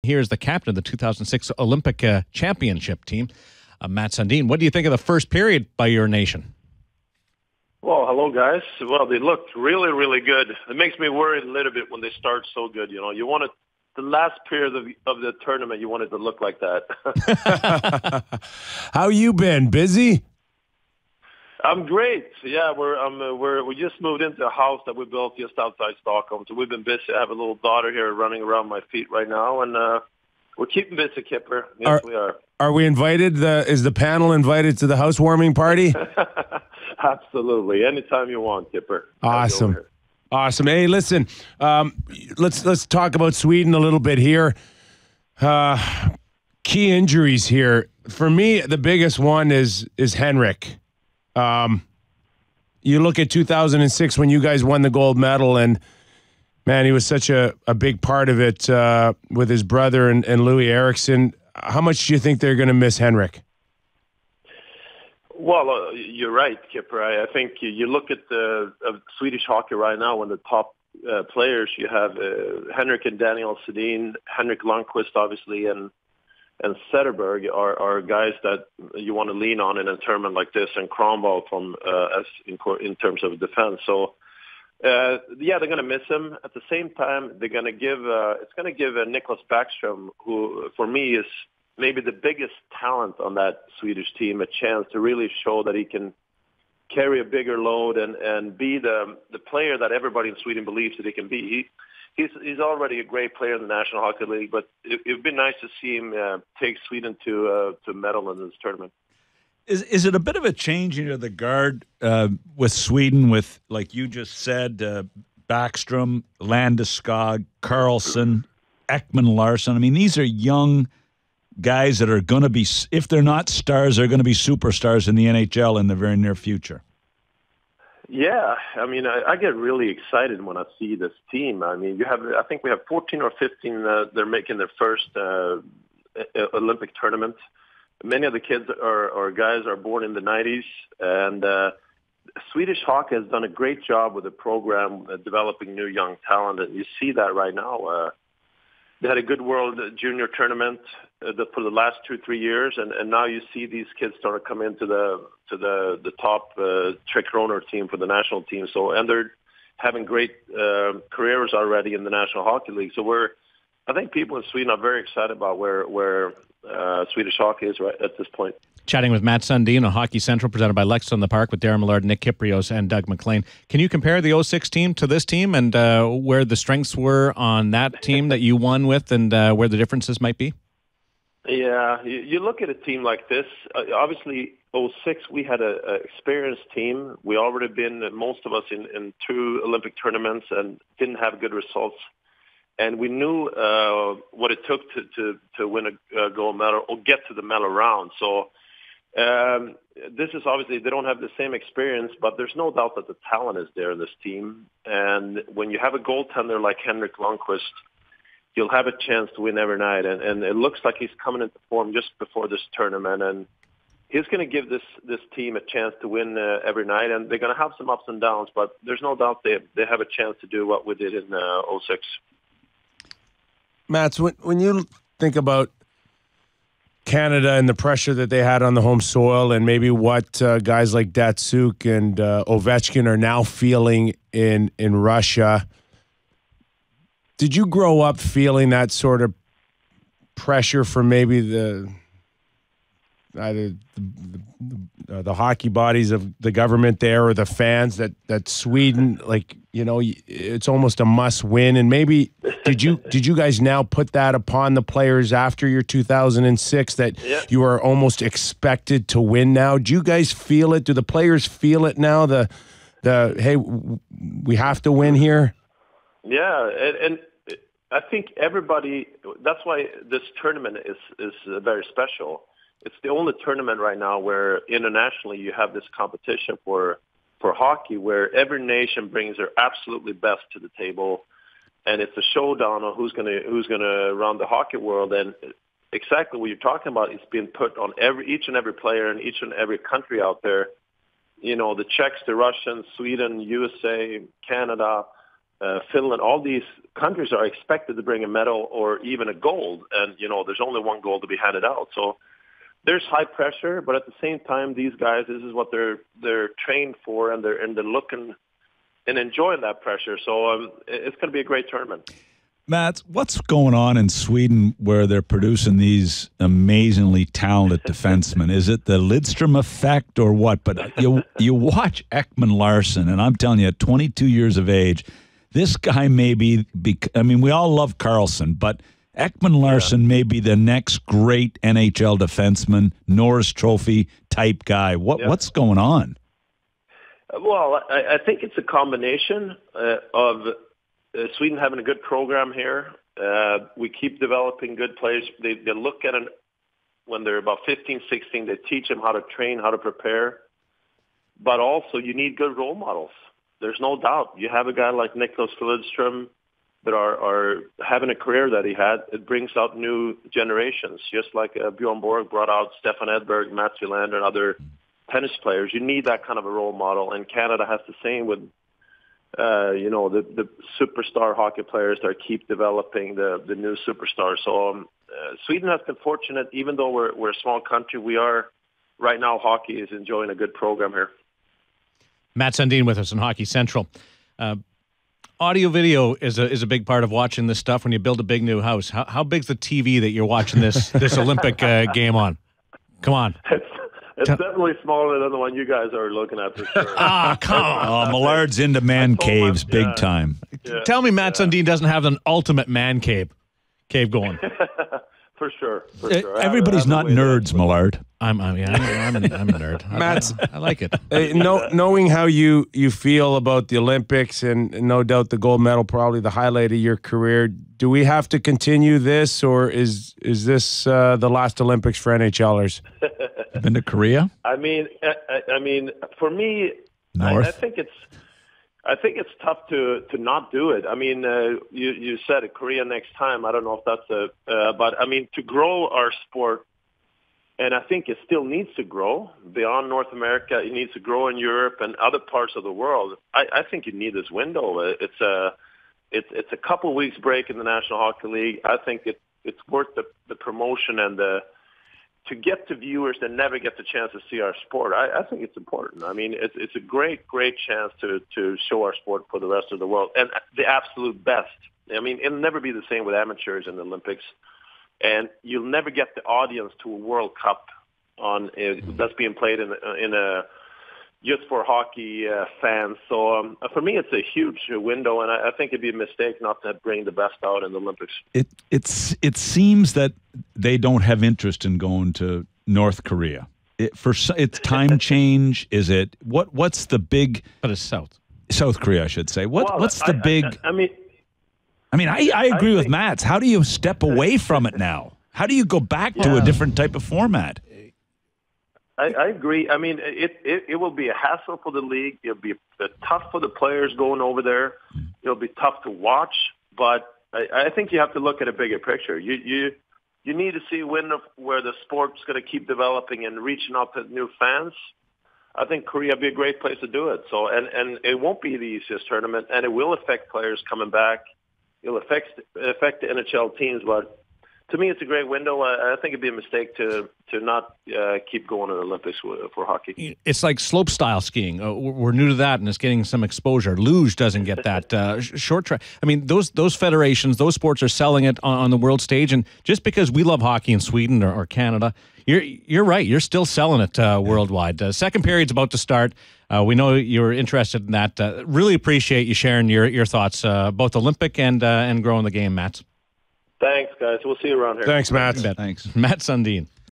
here is the captain of the 2006 Olympic championship team, Matt Sundin. What do you think of the first period by your nation? Well, hello, guys. Well, they looked really, really good. It makes me worried a little bit when they start so good. You know, you want it, the last period of the tournament, you want it to look like that. How you been? Busy? I'm great. Yeah, we just moved into a house that we built just outside Stockholm, so we've been busy. I have a little daughter here running around my feet right now, and we're keeping busy, Kipper. Yes, we are. Are we invited? Is the panel invited to the housewarming party? Absolutely. Anytime you want, Kipper. Awesome. Awesome. Hey, listen, let's talk about Sweden a little bit here. Key injuries here. For me, the biggest one is Henrik. You look at 2006 when you guys won the gold medal, and man, he was such a big part of it with his brother and Louis Eriksson. How much do you think they're going to miss Henrik? Well, you're right, Kipper. I think you look at the Swedish hockey right now, one of the top players, you have Henrik and Daniel Sundin, Henrik Lundqvist, obviously, and Zetterberg are guys that you want to lean on in a tournament like this, and Kronwall from in terms of defense. So, they're going to miss him. At the same time, they're going to give Nicholas Backstrom, who for me is maybe the biggest talent on that Swedish team, a chance to really show that he can carry a bigger load and be the player that everybody in Sweden believes that he can be. He's already a great player in the National Hockey League, but it'd be nice to see him take Sweden to medal in this tournament. Is it a bit of a change into the guard with Sweden, with, like you just said, Backstrom, Landeskog, Carlson, Ekman Larsson? I mean, these are young guys that are going to be, if they're not stars, they're going to be superstars in the NHL in the very near future. Yeah, I mean, I get really excited when I see this team. I mean, I think we have 14 or 15 they're making their first Olympic tournament. Many of the kids or guys are born in the 90s, and Swedish hockey has done a great job with the program developing new young talent, and you see that right now. They had a good World Junior tournament for the last 2-3 years, and now you see these kids start to come into the top trick runner team for the national team. So, and they're having great careers already in the National Hockey League. So I think people in Sweden are very excited about where Swedish hockey is right at this point. Chatting with Matt Sundin on Hockey Central, presented by Lex on the Park, with Darren Millard, Nick Kyprios, and Doug McLean. Can you compare the 06 team to this team, and where the strengths were on that team that you won with, and where the differences might be? Yeah, you look at a team like this. Obviously, 06, we had an experienced team. We already been, most of us, in 2 Olympic tournaments and didn't have good results. And we knew what it took to win a gold medal or get to the medal round. So this is obviously, they don't have the same experience, but there's no doubt that the talent is there in this team. And when you have a goaltender like Henrik Lundqvist, you'll have a chance to win every night. And it looks like he's coming into form just before this tournament. And he's going to give this team a chance to win every night. And they're going to have some ups and downs, but there's no doubt they have a chance to do what we did in 06. Mats, when you think about Canada and the pressure that they had on the home soil, and maybe what guys like Datsuk and Ovechkin are now feeling in Russia, did you grow up feeling that sort of pressure from maybe either the hockey bodies of the government there or the fans that Sweden, like, you know, it's almost a must win? And maybe did you guys now put that upon the players after your 2006 that you are almost expected to win now? Do you guys feel it? Do the players feel it now? The hey, we have to win here. Yeah, and I think everybody. That's why this tournament is very special. It's the only tournament right now where internationally you have this competition for hockey, where every nation brings their absolutely best to the table, and it's a showdown on who's gonna run the hockey world. And exactly what you're talking about is being put on each and every player in each and every country out there. You know, the Czechs, the Russians, Sweden, USA, Canada, Finland, all these countries are expected to bring a medal or even a gold, and there's only one gold to be handed out. So there's high pressure, but at the same time, these guys, this is what they're trained for, and they're looking and enjoying that pressure. So it's going to be a great tournament. Matt, what's going on in Sweden where they're producing these amazingly talented defensemen? Is it the Lidstrom effect or what? But you watch Ekman Larsson, and I'm telling you, at 22 years of age, this guy may be I mean, we all love Carlson, but Ekman Larsson may be the next great NHL defenseman, Norris Trophy type guy. What's going on? Well, I think it's a combination of Sweden having a good program here. We keep developing good players. They look at it when they're about 15, 16. They teach them how to train, how to prepare. But also, you need good role models. There's no doubt. You have a guy like Niklas Lidstrom that are having a career that he had. It brings out new generations, just like Bjorn Borg brought out Stefan Edberg, Mats Wilander, and other tennis players. You need that kind of a role model, and Canada has the same with the superstar hockey players that keep developing the new superstars. So Sweden has been fortunate, even though we're a small country. We are right now. Hockey is enjoying a good program here. Matt Sundin with us on Hockey Central. Audio video is a big part of watching this stuff when you build a big new house. How big's the TV that you're watching this Olympic game on? Come on. It's definitely smaller than the one you guys are looking at for sure. Come on. Millard's into man caves big time. Yeah, tell me Matt Sundin doesn't have an ultimate man cave going. For sure. Everybody's not nerds, Millard. I'm a nerd. Matt's, I like it. Knowing how you feel about the Olympics and no doubt the gold medal, probably the highlight of your career, do we have to continue this, or is this the last Olympics for NHLers? Been to Korea? I mean, for me, I think it's tough to not do it. I mean, you said it, Korea next time. I don't know if that's but I mean, to grow our sport, and I think it still needs to grow beyond North America. It needs to grow in Europe and other parts of the world. I think you need this window. It's a couple weeks break in the National Hockey League. I think it's worth the promotion and to get to viewers that never get the chance to see our sport. I think it's important. I mean, it's a great chance to show our sport for the rest of the world, and the absolute best. I mean, it'll never be the same with amateurs in the Olympics, and you'll never get the audience to a World Cup that's being played in a just for hockey fans. So for me, it's a huge window, and I think it'd be a mistake not to bring the best out in the Olympics. It seems that they don't have interest in going to North Korea. It's time change. Is it what's the big? But it's South Korea, I should say. What's the big? I agree with Matt. How do you step away from it now? How do you go back to a different type of format? I agree. I mean, it will be a hassle for the league. It'll be tough for the players going over there. It'll be tough to watch. But I think you have to look at a bigger picture. You need to see a window where the sport's going to keep developing and reaching out to new fans. I think Korea would be a great place to do it. So, and it won't be the easiest tournament, and it will affect players coming back. It'll affect the NHL teams, but to me, it's a great window. I think it'd be a mistake to not keep going to the Olympics for hockey. It's like slope style skiing. We're new to that, and it's getting some exposure. Luge doesn't get that. Short track. I mean, those federations, those sports are selling it on the world stage, and just because we love hockey in Sweden or Canada, you're right. You're still selling it worldwide. Second period's about to start. We know you're interested in that. Really appreciate you sharing your thoughts, both Olympic and growing the game, Matt. Thanks, guys. We'll see you around here. Thanks, Matt. Thanks. Matt Sundin.